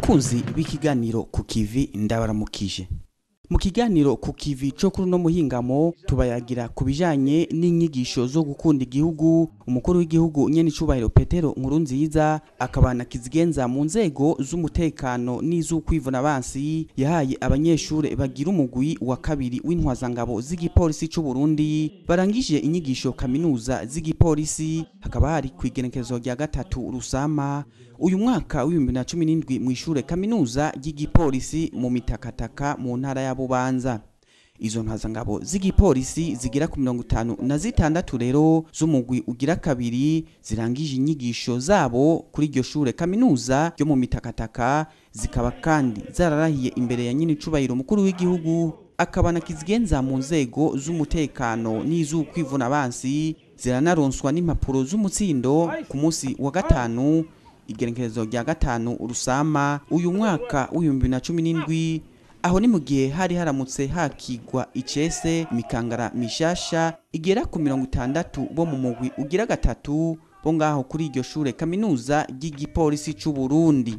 Bakunzi b'ikiganiro Kukivi ndabaramukije. Mu kiganiro Kukivi cyo kuri no muhingamo tubayagira kubijanye n'inyigisho zo gukunda igihugu. Umukuru w'igihugu nyenicubahiro Pierre Nkurunziza akabana kizigenza mu nzego z'umutekano n'iz'ukwivuna abansi yahaye abanyeshure bagira umugwi wa kabiri w'intwazangabo z'igipolisi cy'u Burundi barangije inyigisho Kaminuza z'igipolisi. Hakaba hari kwigenekerezo rya gatatu Rusama uyu mwaka w'2017 mu ishure Kaminuza ry'igipolisi mu Mitakataka mu ntara ya Bubanza. Izo ntwazangabo z'igipolisi zigira ku 56 rero z'umugwi ugira kabiri zirangije inyigisho zabo kuri iryo shure Kaminuza ryo mu Mitakataka, zikaba kandi zararahiye imbere ya nyenicubahiro umukuru w'igihugu akabana kizigenza mu nzego z'umutekano n'iz'ukwivuna abansi. Ziranaronswa n'impapuro z'umutsindo ku munsi wa gatanu igenekerezo rya gatanu Rusama uyu mwaka w'2017. Aho ni mu gihe hari haramutse hakigwa icese mikangara mishasha igera ku 60 bo mu mugwi ugira gatatu bo ngaho kuri iryo shure Kaminuza ry'igipolisi cy'u Burundi.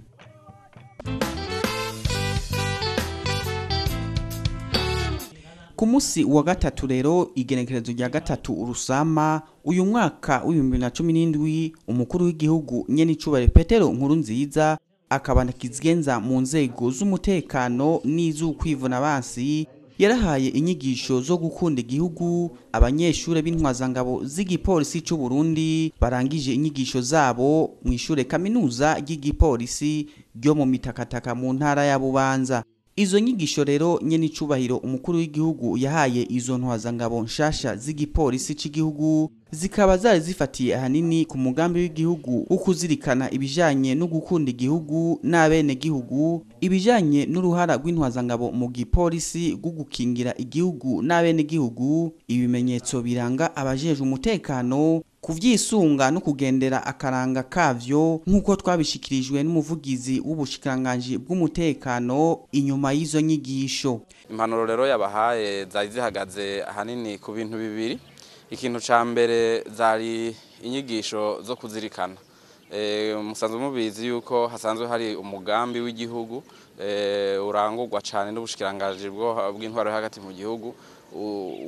Ku munsi wa gatatu rero igenekerezo rya gatatu Rusama uyu mwaka w'2017 umukuru w'igihugu nyenicubahiro Pierre Nkurunziza akabana kizigenza mu nzego z'umutekano n'iz'ukwivuna abansi yarahaye inyigisho zo gukunda igihugu abanyeshure b'intwazangabo z'igipolisi cy'u Burundi barangije inyigisho zabo mu ishure Kaminuza ry'igipolisi ryo mu Mitakataka mu ntara ya Bubanza. Izo nyigisho rero nyenicubahiro umukuru w'igihugu yahaye izo ntwazangabo nshasha z'igipolisi cy'igihugu zikaba zari zifatiye ahanini ku mugambi w'igihugu wo kuzirikana ibijanye no gukunda igihugu n'abene gihugu, ibijanye n'uruhara rw'intwazangabo mu gipolisi rwo gukingira igihugu n'abene gihugu, ibimenyetso biranga abajeje umutekano, kuvyisunga no kugendera akaranga kavyo nk'uko twabishikirijwe n'umuvugizi w'ubushikiranganje bw'umutekano inyuma y'izo nyigisho. Impanuro rero yabahaye zari zihagaze ahanini ku bintu bibiri. Ikintu ca mbere zari inyigisho zo kuzirikana. Musanzwe mubizi yuko hasanzwe hari umugambi w'igihugu urangurwa cyane n'ubushikiranganje bw'intwaro hagati mu gihugu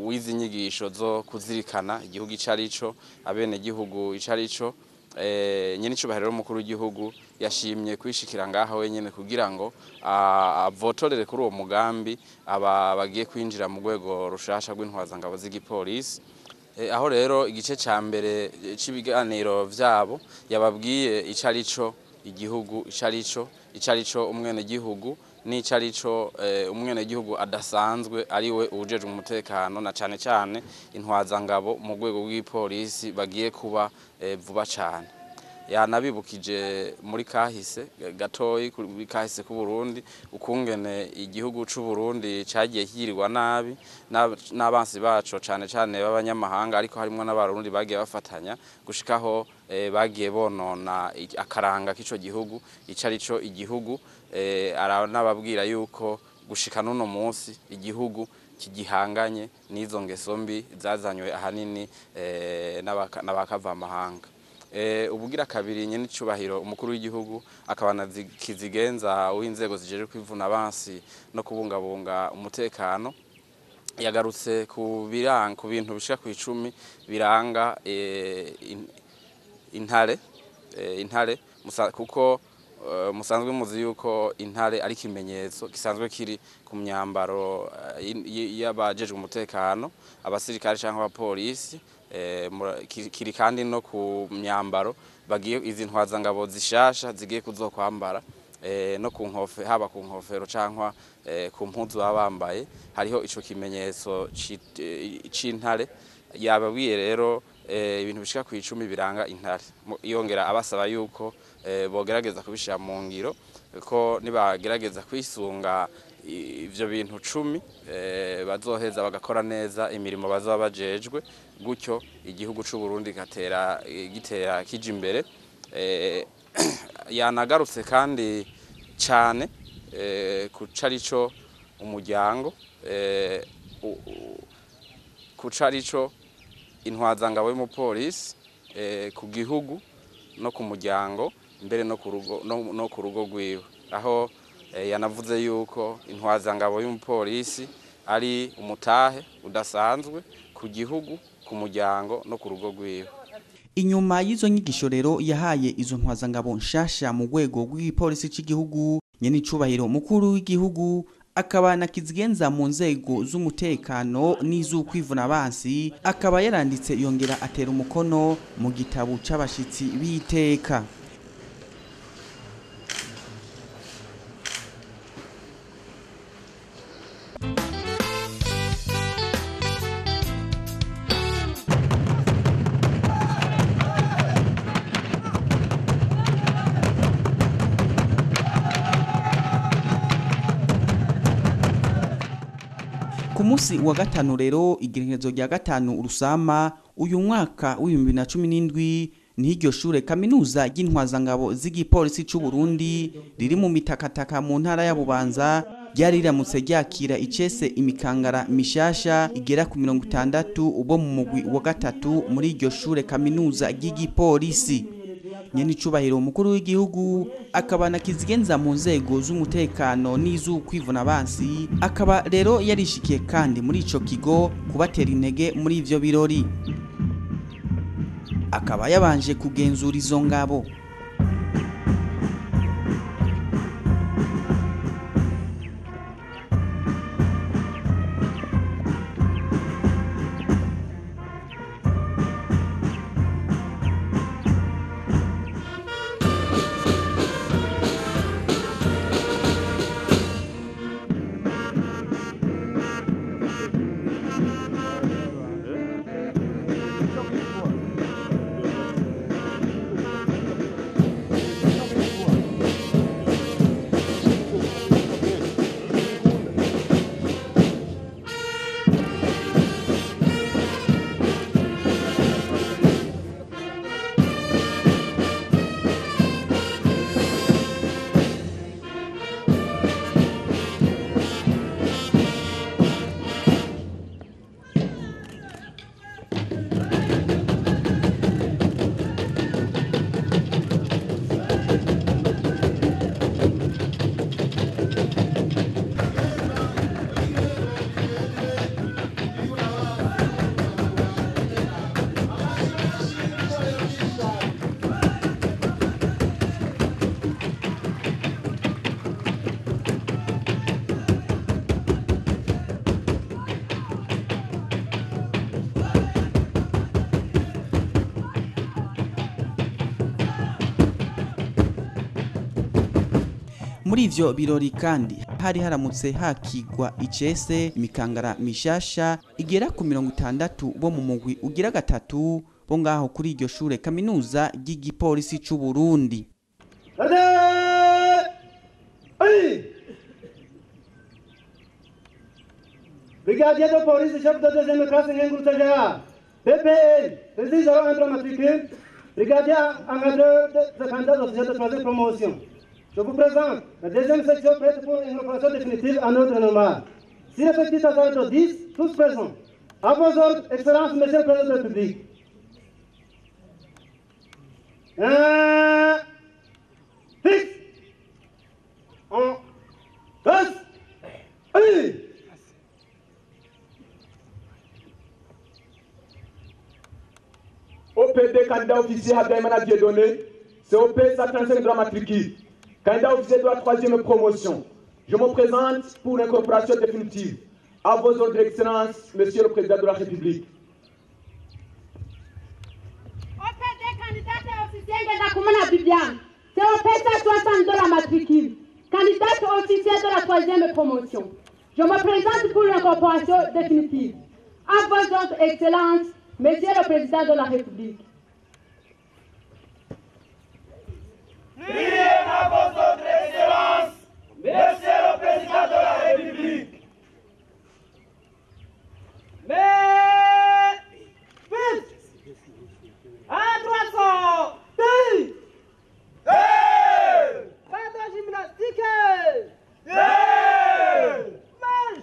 wizi nyigisho zo kuzirikana igihugu icarico abene gihugu icarico. Nyenicubahiro umukuru w'igihugu yashimye kwishikira ngaho wenyene kugira ngo avotorere kuri uwo mugambi aba bagiye kwinjira mu rwego rushasha rw'intwazangabo z'igipolisi. Aho rero igice ca mbere c'ibiganiro vyabo yababwiye icarico igihugu icarico umwene gihugu n'icarico umwene gihugu adasanzwe ariwe ujeje umutekano na cane cane intwazangabo mu rwego rw'ipolisi bagiye kuba vuba cane. Yanabibukije muri kahise gatoyi kuri kahise ku Burundi ukungene igihugu c'u Burundi cagiye hirirwa nabi n'abansi baco cane cane b'abanyamahanga, ariko harimo n'abarundi bagiye bafatanya gushikaho bagiye bonona akaranga k'ico gihugu icarico igihugu. Aranababwira yuko gushika n'uno munsi igihugu kigihanganye n'izo ngeso mbi zazanywe ahanini n'abakava amahanga. Ubugira kabiri nyenicubahiro umukuru w'igihugu akabana kizigenza w'inzego zijeje kwivuna abansi no kubungabunga umutekano yagarutse ku bintu bishika ku 10 biranga intare kuko musanzwe muzi yuko intare ari kimenyetso gisanzwe kiri ku myambaro y'abajeje umutekano abasirikare cyangwa abapolisi. Kiri kandi no ku myambaro bagiye izi ntwazangabo zishasha zigiye kuzokwambara no ku nkofe haba ku nkofero cyangwa ku mpuzu babambaye hariho ico kimenyetso c'intare. Yababwiye rero ibintu bishika ku 10 biranga intare, yongera abasaba yuko bogerageza kubishira mu ngiro ko nibagerageza kwisunga ivyo bintu 10 bazoheza bagakora neza imirimo bazaba bajejwe, gutyo igihugu c'u Burundi gitera kije imbere. Yanagarutse kandi cyane kucarico umuryango kucarico intwazangabo y'umupolisi ku gihugu no ku muryango mbere no ku rugo rwiwe. aho yanavuze yuko intwazangabo y'umupolisi ari umutahe udasanzwe ku gihugu, ku muryango no ku rugo rwiwe. Inyuma y'izo nyigisho rero yahaye izo ntwazangabo nshasha mu rwego rw'igipolisi cy'igihugu, nyenicubahiro mukuru w'igihugu akaba na kizigenza mu nzego z'umutekano n'iz'ukwivuna abansi, akaba yaranditse yongera atera umukono mu gitabo c'abashitsi b'iteka. Ku munsi wa gatanu rero igerekezo rya gatanu Rusama uyu mwaka w'2017 n'iryo shure Kaminuza ry'intwazangabo z'igipolisi c'u Burundi riri mu Mitakataka mu ntara ya Bubanza ryari riramutse ryakira icese imikangara mishasha igera ku 60 ubo mu mugwi wa gatatu muri iryo shure Kaminuza ry'igipolisi. Nyenicubahiro mukuru w'igihugu akaba na kizigenza mu nzego z'umutekano n'iz'ukwivuna abansi, akaba rero yarishikiye kandi muri ico kigo kubatera intege muri ivyo birori. Akaba yabanje kugenzura izo ngabo. Muri ivyo birori kandi hari haramutse hakigwa icese imikangara mishasha igera ku 60 bo mu mugwi ugira gatatu bo ngaho kuri iryo shure Kaminuza ry'igipolisi c'u Burundi. Brigadier de police, chef de deuxième classe, Nkurunziza, PPL, président de matricule, brigadier encadreur de candidat officiel de troisième promotion. Je vous présente la deuxième section prête pour une opération définitive en ordre normal. Si l'effectif total de 10, tous présents. À vos ordres, Excellence, Monsieur le Président de la République. Fixe. En place. Allez. OPD candidat officier Abdelmana Dieudonné, COP 135 de la matricule. Candidat officier de la troisième promotion. Je me présente pour l'incorporation définitive. À vos ordres d'excellence, Monsieur le Président de la République. OPD candidat officiel de la commune Bibiane. COP 160 de la matricule. Candidat officiel de la troisième promotion. Je me présente pour l'incorporation définitive. À vos ordres d'excellence, Monsieur le Président de la République. Priez à vos ordres d'excellence, Monsieur le Président de la République. Mais, vite, à 300, 10, pas de gymnastique, marche.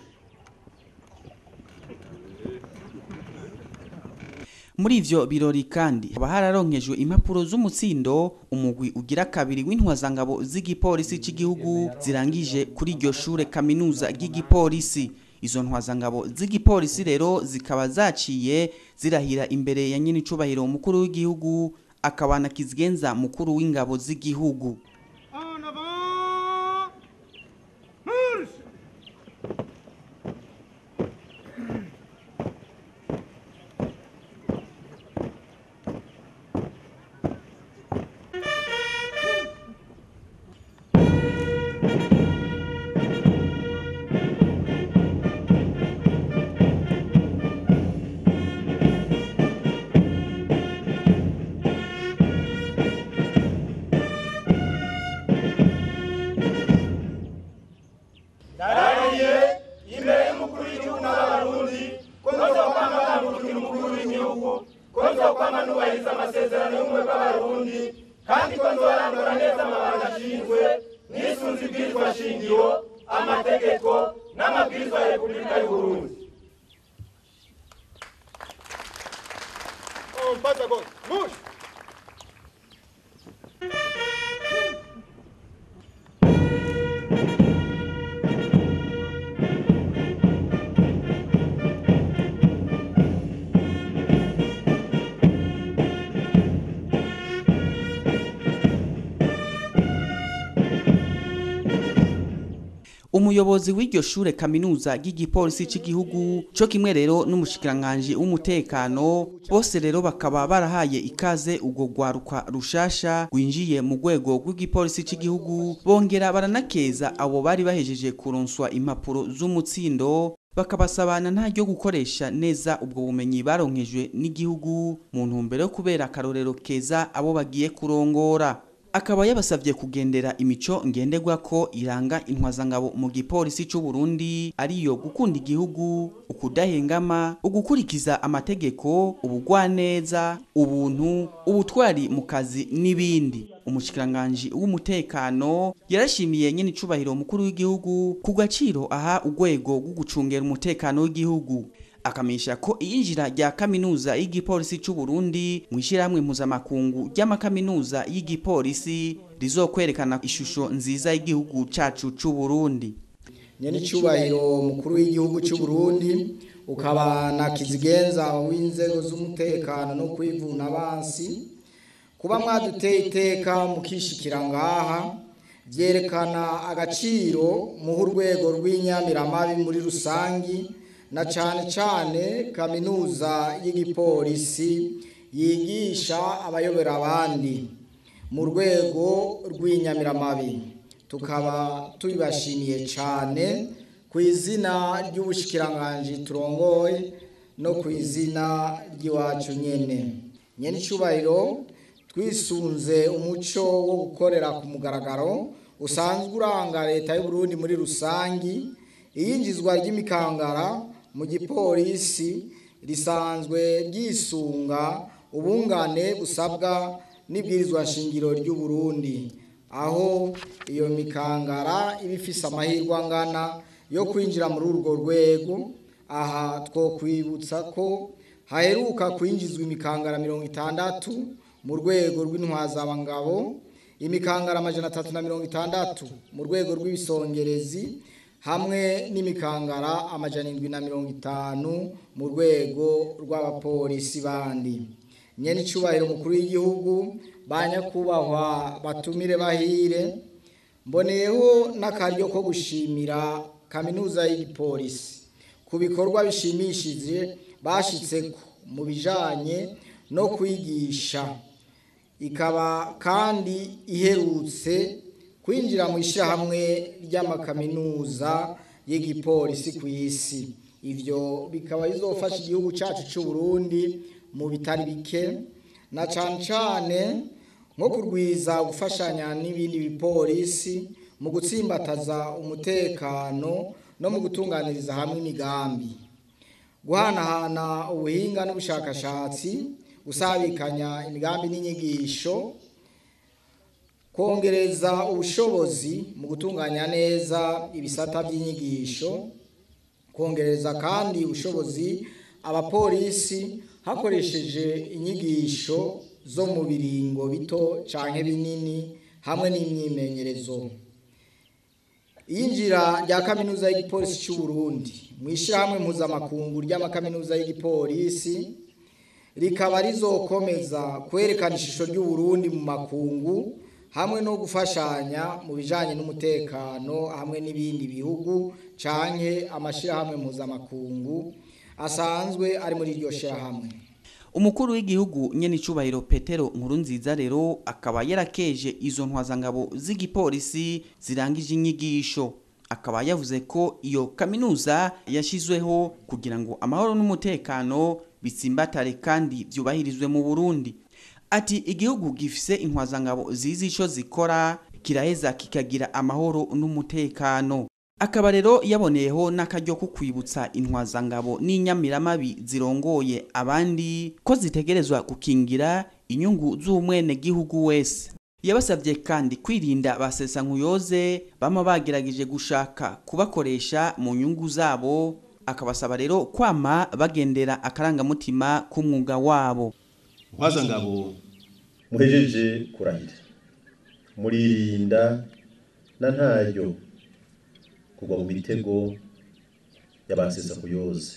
muri ivyo birori kandi haba hararonkejwe impapuro z'umutsindo umugwi ugira kabiri w'intwazangabo z'igipolisi c'igihugu zirangije kuri iryo shure kaminuza ry'igipolisi. Izo ntwazangabo z'igipolisi rero zikaba zaciye zirahira imbere ya nyenicubahiro umukuru w'igihugu akabana kizigenza mukuru w'ingabo z'igihugu. kandi ko nzorangura neza amabanga ashinzwe nisunze ibwirizwa shingiro amategeko n'amabwirizwa ya Repubulika y'u Burundi. Umuyobozi w'iryo shure kaminuza ry'igipolisi c'igihugu cyo kimwe rero n'umushikiranganje w'umutekano bose rero bakaba barahaye ikaze ubwo gwaruka rushasha gwinjiye mu rwego rw'igipolisi c'igihugu bongera baranakeza abo bari bahejeje kuronswa impapuro z'umutsindo bakabasabana ntaryo gukoresha neza ubwo bumenyi baronkejwe n'igihugu mu ntumbero yo kubera akarorero keza abo bagiye kurongora. Akaba yabasavye kugendera imico ngenderwa ko iranga intwazangabo mu gipolisi c'u Burundi ariyo gukunda igihugu, ukudahengama, ugukurikiza amategeko, ubugwaneza, ubuntu, ubutwari mu kazi n'ibindi. Umushikiranganje w'umutekano yarashimiye nyenicubahiro mukuru w'igihugu ku gaciro aha urwego rwo gucungera umutekano w'igihugu. Akamisha ko iyinjira rya kaminuza y'igipolisi c'u Burundi mwishirahamwe mpuzamakungu ry'amakaminuza y'igipolisi rizokwerekana ishusho nziza y'igihugu cacu c'u Burundi. Nyenicubahiro mukuru w'igihugu c'u Burundi ukaba na kizigenza w'inzego z'umutekano no kwivuna abansi kuba mwaduteye iteka mukishikira ngaha vyerekana agaciro mu urwego rw'inyamiramabi muri rusangi na cane kaminuza y'igipolisi yigisha abayobera abandi mu rwego rw'inyamiramabi. Tukaba tubashimiye cane ku izina ry'ubushikiranganje turongoye no ku izina ry'iwacu nyene. Nyenicubahiro twisunze umuco wo gukorera ku mugaragaro usanzwe uranga leta y'u Burundi muri rusangi. Iyinjizwa ry'imikangara mu gipolisi risanzwe ryisunga ubungane busabwa n'ibwirizwa shingiro ry'u Burundi, aho iyo mikangara ibifise amahirwe angana yo kwinjira muri urwo rwego. Aha twokwibutsa ko haheruka kwinjizwa imikangara 60 mu rwego rw'intwazabangabo, imikangara 360 mu rwego rw'ibisongerezi hamwe n'imikangara 750 mu rwego rw'abapolisi bandi. Nyenicubahiro mukuru w'igihugu banyakubahwa batumire bahire, mboneyeho n'akaryo ko gushimira kaminuza y'igipolisi ku bikorwa bishimishije bashitseko mu bijanye no kwigisha. Ikaba kandi iherutse kwinjira mu ishirahamwe ry'amakaminuza y'igipolisi ku isi. Ivyo bikaba bizofasha igihugu cacu c'u Burundi mu bitari bike, na cane nko kurwiza gufashanya n'ibindi bipolisi mu gutsimbataza umutekano no mu gutunganiriza hamwe imigambi, guhanahana ubuhinga n'ubushakashatsi, gusabikanya imigambi n'inyigisho, kongereza ubushobozi mu gutunganya neza ibisata by'inyigisho, kongereza kandi ubushobozi abapolisi hakoresheje inyigisho zo mu biringo bito canke binini hamwe n'imyimenyerezo. Iyinjira rya Kaminuza y'igipolisi cy'u Burundi mw'ishyirahamwe mpuzamakungu ry'amakaminuza y'igipolisi rikaba rizokomeza kwerekana ishusho ry'u Burundi mu makungu hamwe no gufashanya mu bijanye n'umutekano hamwe n'ibindi bihugu canke amashirahamwe mpuzamakungu asanzwe ari muri iryo shirahamwe. Umukuru w'igihugu nyenicubahiro Pierre Nkurunziza rero akaba yarakeje izo ntwazangabo z'igipolisi zirangije inyigisho. Akaba yavuze ko iyo kaminuza yashizweho kugira ngo amahoro n'umutekano bitsimbatare kandi byubahirizwe mu Burundi. Ati igihugu gifise intwazangabo zizi ico zikora kiraheza kikagira amahoro n'umutekano. Akaba rero yaboneyeho n'akaryo ko kwibutsa intwazangabo n'inyamiramabi zirongoye abandi ko zitegerezwa gukingira inyungu z'umwene gihugu wese. Yabasabye kandi kwirinda basesankuyoze bama bagerageje gushaka kubakoresha mu nyungu zabo. Akabasaba rero kwama bagendera akarangamutima k'umwuga wabo. Intwazangabo muhejeje kurahira muririnda na ntaryo kugwa mu mitego y'abasesankuyoze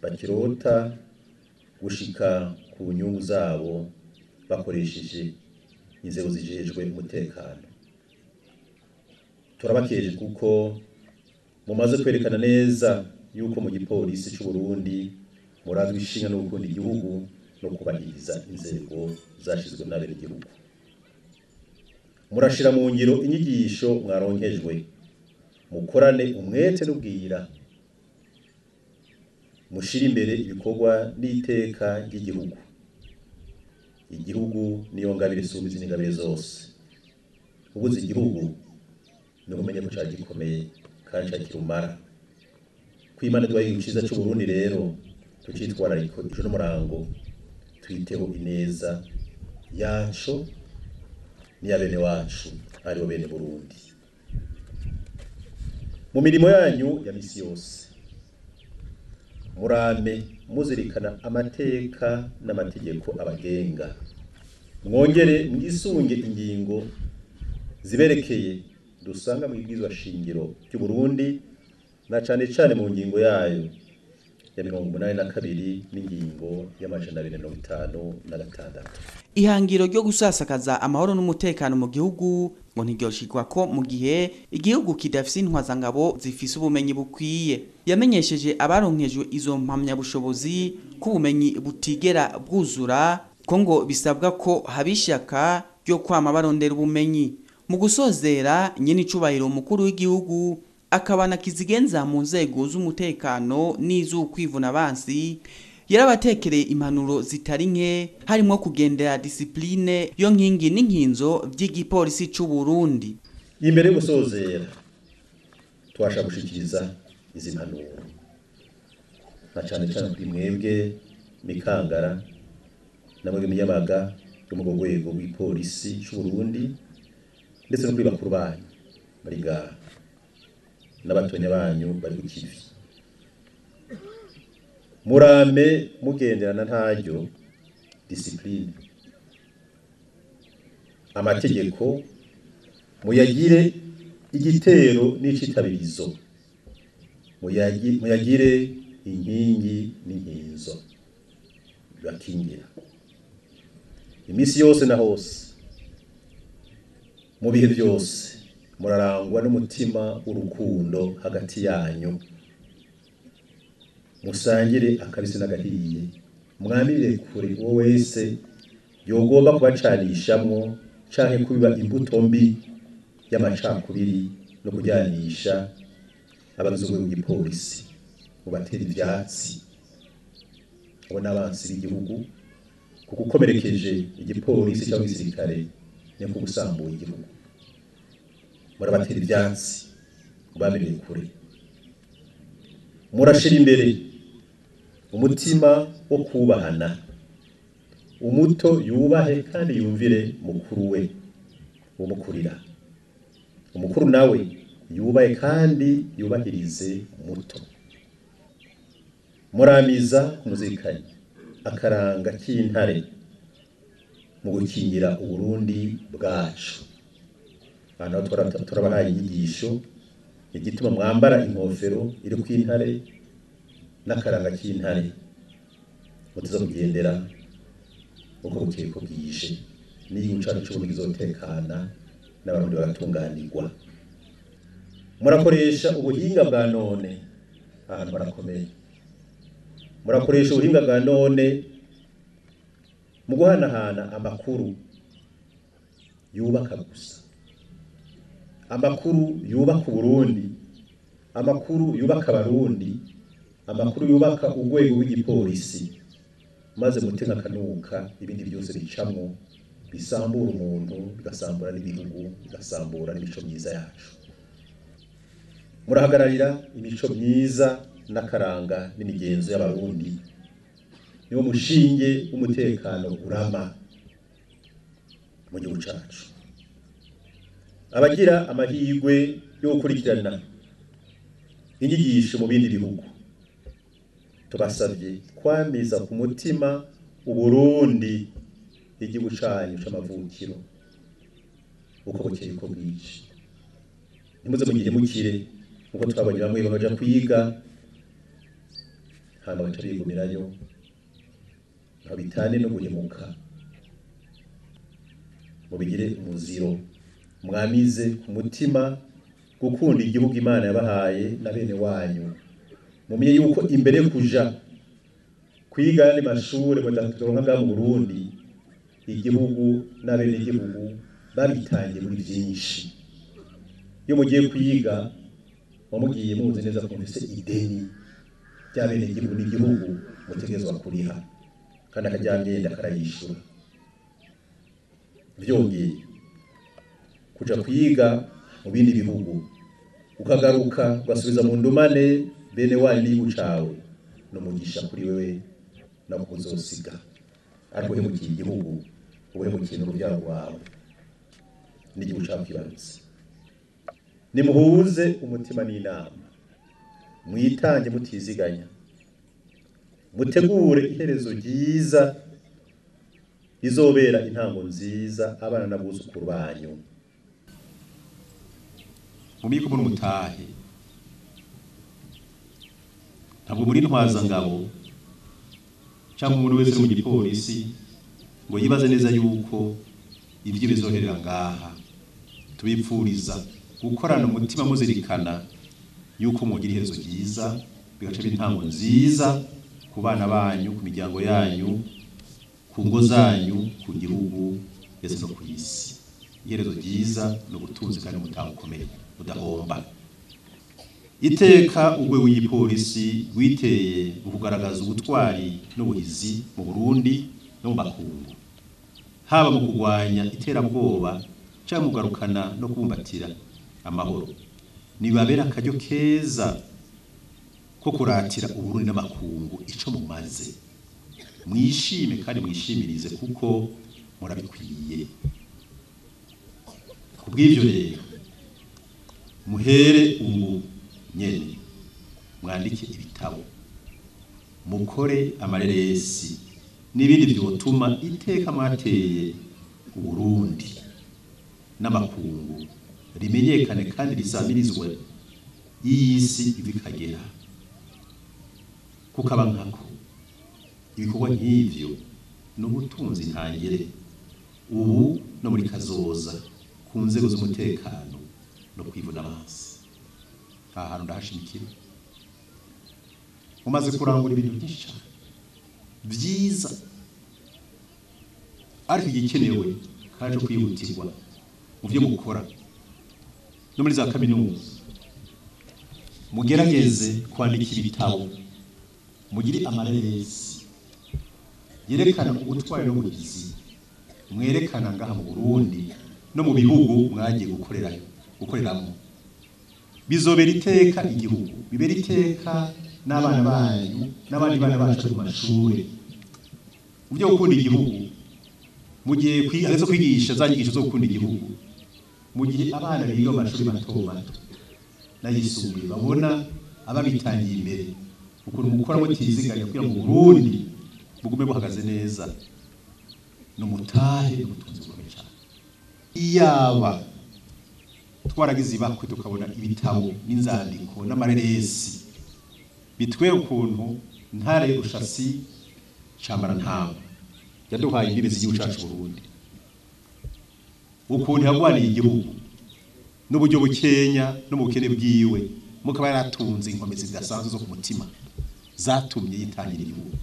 bakirota gushika ku nyungu zabo bakoresheje inzego zijejwe umutekano. Turabakeje kuko mumaze kwerekana neza yuko mu gipolisi cy'u Burundi murazwi ishinga no gukunda igihugu no kubahiriza inzego zashizwe n'abene igihugu. Murashira mu ngiro inyigisho mwaronkejwe, mukorane umwete n'ubwira, mushira imbere ibikorwa n'iteka ry'igihugu. Igihugu niyo ngabire subiza n'ingabire zose. Ubuze igihugu no kumenya ko cagikomeye kandi cakirumara. Kwimana dwaye iciza cy'u Burundi rero tucitwara iko ijoro murango twiteho ineza yacu ni abene wacu ari bene Burundi. Mu mirimo yanyu ya misi yose murame muzirikana amateka n'amategeko abagenga, mwongere mwisunge ingingo ziberekeye dusanga mu bwizwa shingiro cy'u Burundi na cane mu ngingo yayo ya 82 n'ingingo ya 256. Ihangiro ryo gusasakaza amahoro n'umutekano mu gihugu ngo ntiryoshikwa ko mu gihe igihugu kidafise intwazangabo zifise ubumenyi bukwiye. Yamenyesheje abaronkejwe izo mpamyabushobozi ko ubumenyi butigera bwuzura ko ngo bisabwa ko habishaka ryo kwama barondera ubumenyi. Mu gusozera nyenicubahiro umukuru w'igihugu akabana kizigenza mu nzego z'umutekano n'iz'ukwivuna abansi yarabatekereye impanuro zitari nke harimo kugendera discipline yo nkingi n'inkinzo by'igipolisi cy'u Burundi. Imbere yo gusozera twasha gushikiriza izi mpanuro na cane kuri mwebwe mikangara namwe miyabaga yo mu rwego rw'ipolisi cy'u Burundi ndetse no kwibakuru banyu bari ngaha n'abatonya banyu bari ku kivi. Murame mugenderana ntaryo discipline, amategeko muyagire igitero n'icitabirizo, muyagire inkingi n'inkinzo bakingira imisi yose na hose. Mu bihe byose murarangwa n'umutima w'urukundo hagati yanyu, musangire akabisi n'agahiye, mwamirire kure uwo wese yogomba kubacanishamwo canke kubiba imbuto mbi y'amacakubiri no kujyanisha abagize igipolisi. Mubatera ivyatsi abo n'abansi b'igihugu kuko ukomerekeje igipolisi cyangwa igisirikare ni nko gusambura igihugu. Murabatera ivyatsi mubamirire kure, murashira imbere umutima wo kubahana, umuto yubahe kandi yumvire mukuru we umukurira, umukuru nawe yubahe kandi yubahirize muto. Muramiza muzikanye akaranga k'intare mu gukingira Uburundi bwacu. Hano turabahaye inyigisho igituma mwambara inkofero iri ku intare n'akaranga k'intare mutiza kugendera uko bukeye ko bwije n'igihugu cyacu cy'Uburundi kizotekana n'abarundi bagatunganirwa. Murakoresha ubuhinga bwa none ahantu barakomeye. Murakoresha ubuhinga bwa none mu guhanahana amakuru yubaka gusa, amakuru yubaka Uburundi, amakuru yubaka abarundi, amakuru yubaka urwego rw'igipolisi, maze mutenga kanuka ibindi byose bicamwo bisambura umuntu, bigasambura n'ibihugu, bigasambura n'imico myiza yacu. Murahagararira imico myiza n'akaranga n'imigenzo y'abarundi, niwo mushinge w'umutekano urama mu gihugu cyacu. Abagira amahirwe yo gukurikirana inyigisho mu bindi bihugu, tubasabye kwamiza ku mutima Uburundi igihugu cyanyu c'amavukiro uko bukeye ko bwije. Nimuze mugire mukire nkuko twabonye bamwe baja kwiga hama baca bigumirayo bitane no guhemuka. Mubigire umuziro, mwamize ku mutima gukunda igihugu Imana yabahaye na bene wanyu. Mumenye yuko imbere kuja kwiga ni mashure badaturonka mu Burundi, igihugu n'abene igihugu babitangiye muri byinshi. Iyo mugiye kwiga wamugiye muzi neza ko mufise ideni ry'abene igihugu n'igihugu mutegezwa kuriha kandi akajyangenda karayishura. Byongeye kuja kwiga mu bindi bihugu ukagaruka ugasubiza mu ndumane bene wanyu n'igihugu cawe n'umugisha kuri wewe na kuzosiga. Ariko hemukiye igihugu uhemukiye n'urubyaro rwawe n'igihugu cawe kibarutse. Nimuhuze umutima n'inama, mwitange mutiziganya, mutegure iherezo ryiza rizobera intango nziza abana n'abuzukuru banyu. Mumiko muri mutahe, ntabwo muri ntwaza ngabo cyangwa umuntu wese mu gipolisi ngo yibaze neza yuko ibyo bizoherera ngaha. Tubipfuriza gukorana umutima muzirikana yuko mugira iherezo ryiza, bigaca bintango nziza ku bana banyu, ku miryango yanyu, ku ngo zanyu, ku gihugu ndetse no ku isi. Iherezo ryiza no gutunza kandi mutakomeye mudahomba. Iteka urwego rw'igipolisi rwiteye mu kugaragaza ubutwari n'ubuhizi mu Burundi no mu makungu, haba mu kurwanya iterabwoba cyangwa mugarukana no kubumbatira amahoro. Nibabera akaryo keza ko kuratira Uburundi n'amakungu ico mumaze. Mwishime kandi mwishimirize kuko murabikwiye. Kubw'ivyo rero muhere ubu nyene mwandike ibitabo, mukore amareresi n'ibindi byotuma iteka mwateye Uburundi n'amakungu rimenyekane kandi risamirizwe y'isi ibikagera. Kukaba nkako ibikorwa nk'ivyo n'ubutunzi ntangere ubu no muri kazoza ku nzego z'umutekano no kwivuna amazi. Aha hantu ndahashimikira. Mumaze kurangura ibintu byinshi cyane byiza, ariko igikenewe kaje kwihutirwa mu byo mukora no muri za kaminuza. Mugerageze kwandika ibitabo, mugire amareresi yerekana ubutwari n'ubuhizi mwerekana ngaha mu Burundi no mu bihugu mwagiye gukoreramo. Bizobera iteka igihugu, bibera iteka n'abana banyu n'abandi bana bacu mu mashuri. Ubyo gukunda igihugu mugiye kwiga kwigisha za nyigisho zo gukunda igihugu, mu gihe abana biga mu mashuri mato mato n'ayisumbuye babona ababitangiye imbere ukuntu mukora mutiziganya kugira mu Burundi bugume buhagaze neza n'umutahe n'ubutunzi bukomeye cyane. Iyaba twaragize ibakwe tukabona ibitabo n'inzandiko n'amareresi bitwera ukuntu ntare rushasi cambara ntabo yaduhaye imbibe z'igihugu cyacu Burundi, ukuntu yagwaniye igihugu n'uburyo bukenya no mu bukene bwiwe, mukaba yaratunze inkomezi zidasanzwe zo ku mutima zatumye yitangira igihugu.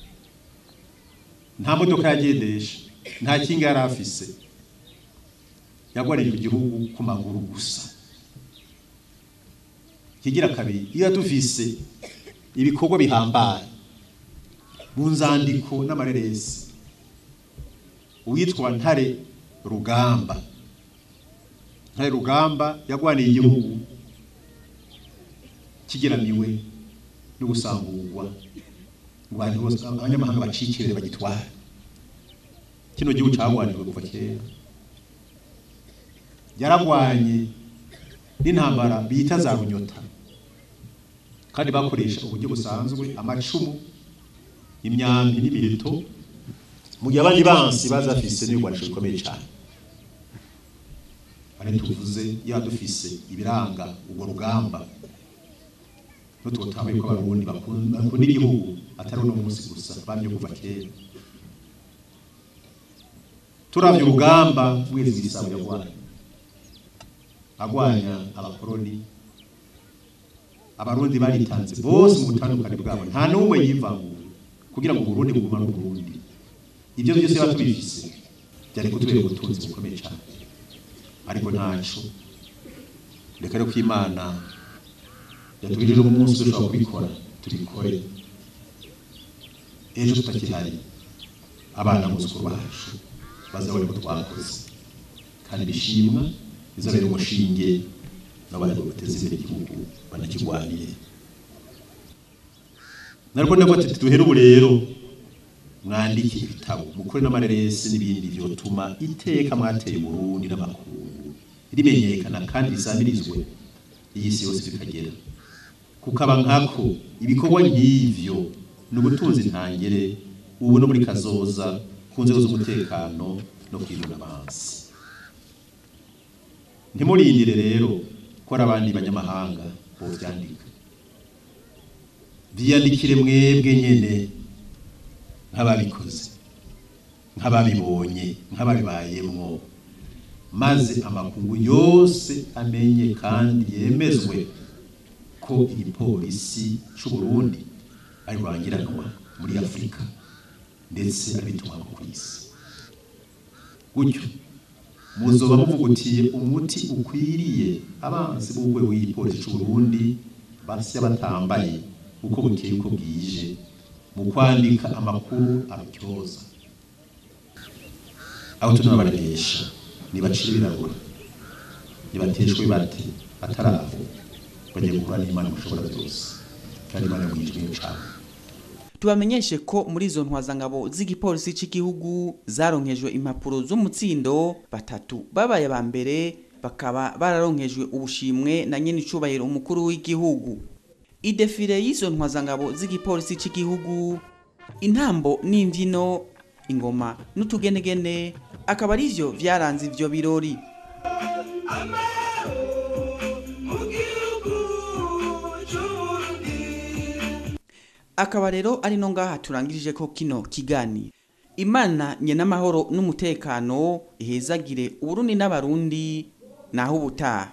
Nta modoka yagendesha, nta kinga yari afise, yagwaniye igihugu ku maguru gusa. Kigira kabiri, iyo dufise ibikorwa bihambaye mu nzandiko n'amareresi, uwitwa Ntare Rugamba yagwaniye igihugu kigeramiwe no gusambugwa ngo abantu bose abanyamahanga bacikire bagitwara. Kino gihugu cyagwanirwe kuva kera, yaragwanye n'intambara bita za runyota, kandi bakoresha uburyo busanzwe, amacumu, imyambi n'imiheto, mu gihe abandi bansi bazafise n'ibigwanisho bikomeye cyane. Bane tuvuze yadufise ibiranga ubwo rugamba, n'ututabaye ko abarundi bakunda igihugu atari no munsi gusa, bamye kuva kera. Turavye urugamba mwezi gisabo yagwanya, agwanya abakoroni, abarundi baritanze bose mu butandukane bwabo, nta n'umwe yivanguye kugira ngo Burundi bugumane Burundi. Ibyo byose batubifise byari kutubera ubutunzi bukomeye cyane, ariko ntaco. Reka rero ko Imana yatubirije umunsi dushobora kubikora, tubikore. Ejo tutakihari, abana buzukuru bacu bazabone ko twakoze, kandi bishimwa bizabera umushinge n'abandi bateze imbere igihugu banakigwaniye. Nariko ndavuga ati duhere ubu rero mwandike ibitabo, mukore n'amareresi n'ibindi vyotuma iteka mwateye Burundi n'amakungu rimenyekana kandi risamirizwe iyi si yose bikagera. Kukaba nkako ibikorwa nk'ivyo n'ubutunzi ntangere ubu no muri kazoza ku nzego z'umutekano no kwirura abansi. Ntimurindire rero ko abandi banyamahanga bovyandika, vyandikire mwebwe nyene nk'ababikoze, nk'ababibonye, nk'ababibayemwo, maze amakungu yose amenye kandi yemezwe ko igipolisi c'u Burundi ari rurangiranwa muri Afrika ndetse abituma ku isi. Gutyo muzoba muvugutiye umuti ukwiriye abansi b'ubwe w'igipolisi c'u Burundi basya batambaye uko bukeye uko bwije mu kwandika amakuru aryoza. Aho tunabaregesha nibacire birabura, nibateshwe bate ataraho bagiye gukora n'Imana mushobora byose, kandi Imana yamwijwe cyane. Tubamenyeshe ko muri izo ntwazangabo z'igipolisi cy'igihugu zaronkejwe impapuro z'umutsindo, batatu babaye aba mbere bakaba bararonkejwe ubushimwe na nyenicubahiro umukuru w'igihugu. Idefire y'izo ntwazangabo z'igipolisi cy'igihugu, intambo n'imbyino, ingoma n'utugenegene akaba arivyo vyaranze ivyo birori. Akaba rero ari no ngaha turangirije ko kino kiganiro. Imana nyenamahoro n'umutekano ihezagire Uburundi n'abarundi naho ubutaha.